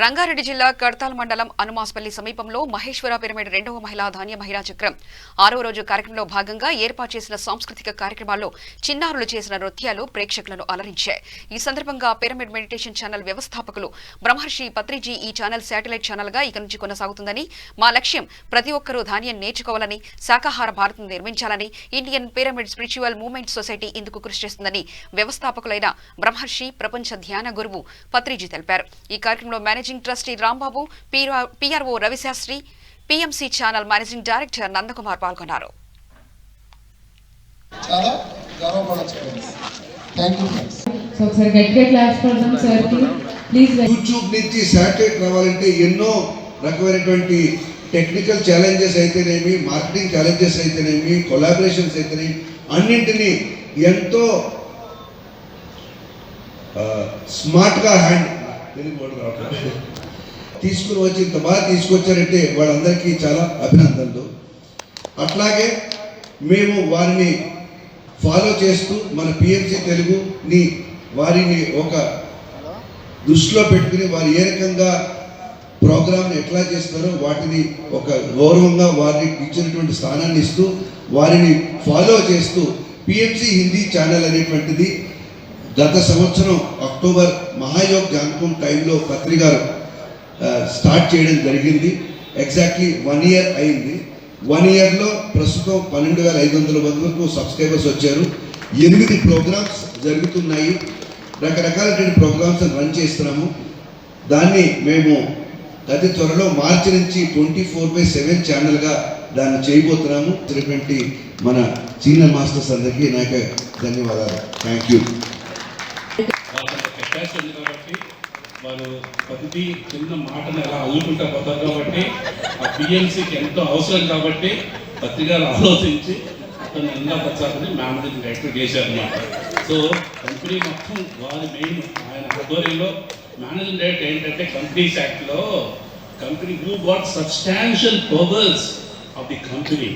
రంగారెడ్డి జిల్లా కడతాల్ మండలం అనుమాస్పల్లి సమీపంలో మహేశ్వర పిరమిడ్ 2వ మహిళా ధాన్య మహిళా చక్రం 6వ రోజు కార్యక్రమంలో భాగంగా ఏర్పాటు చేసిన సాంస్కృతిక కార్యక్రమాల్లో చిన్నారులు చేసిన నృత్యాలు ప్రేక్షకులను అలరించాయి. ఈ సందర్భంగా పిరమిడ్ మెడిటేషన్ ఛానల్ వ్యవస్థాపకులు బ్రహ్మర్షి పత్రిజీ ఈ ఛానల్ శాటిలైట్ ఛానల్ గా ఇక నుంచి కొనసాగుతుందని, మా లక్ష్యం ప్రతి ఒక్కరూ ధాన్యం నేర్చుకోవాలని, శాకాహార భారతం నిర్మించాలని, Indian pyramid spiritual movement society ఇందుకు కృషి చేస్తుందని వ్యవస్థాపకులైన బ్రహ్మర్షి ప్రపంచ ధ్యాన గురువు పత్రిజీ తెలిపారు. ఈ కార్యక్రమంలో managing trustee Rambabu, PRO Ravi Shastri, PMC channel managing director Nandakumar పాల్గొన్నారు. యూట్యూబ్ నుంచి శాటిలైట్ రావాలంటే ఎన్నో రకమైనటువంటి టెక్నికల్ ఛాలెంజెస్ అయితేనేమి, మార్కెటింగ్ ఛాలెంజెస్ అయితేనేమి, కొలాబరేషన్స్ అయితేనేమి, అన్నింటినీ ఎంతో స్మార్ట్గా తీసుకుని వచ్చి ఇంత బాగా తీసుకొచ్చారంటే వాళ్ళందరికీ చాలా అభినందనలు. అట్లాగే మేము వారిని ఫాలో చేస్తూ మన పిఎంసి తెలుగుని వారిని ఒక దృష్టిలో పెట్టుకుని వారు ఏ రకంగా ప్రోగ్రామ్ని ఎట్లా చేస్తారో వాటిని ఒక గౌరవంగా వారికి ఇచ్చినటువంటి స్థానాన్ని ఇస్తూ వారిని ఫాలో చేస్తూ పిఎంసి హిందీ ఛానల్ అనేటువంటిది గత సంవత్సరం అక్టోబర్ మహాయోగ్ జాన్కుమ్ టైంలో పత్రికారు స్టార్ట్ చేయడం జరిగింది. ఎగ్జాక్ట్లీ 1 year అయింది. 1 yearలో ప్రస్తుతం 12,500 వరకు సబ్స్క్రైబర్స్ వచ్చారు. 8 ప్రోగ్రామ్స్ జరుగుతున్నాయి. రకరకాలైన ప్రోగ్రామ్స్ రన్ చేస్తున్నాము. దాన్ని మేము అతి త్వరలో మార్చి నుంచి 24/7 ఛానల్గా దాన్ని చేయబోతున్నాము. మన సీనియర్ మాస్టర్స్ అందరికీ నాకు ధన్యవాదాలు. Thank you. కాబట్టి వారు ప్రతి చిన్న మాటను ఎలా అల్లుకుంటా పోతారు కాబట్టి ఆ పిఎంసీకి ఎంతో అవసరం కాబట్టి పత్రికలు ఆలోచించి అతను ఎలా పచ్చాలని మేనేజింగ్ డైరెక్టర్ చేశారన్నమాట. సో కంపెనీ మొత్తం వారి మెయిన్ ఆయన ఆధ్వర్యంలో మేనేజింగ్ డైరెక్టర్ ఏంటంటే కంపెనీస్ యాక్ట్లో company who got substantial powers of the company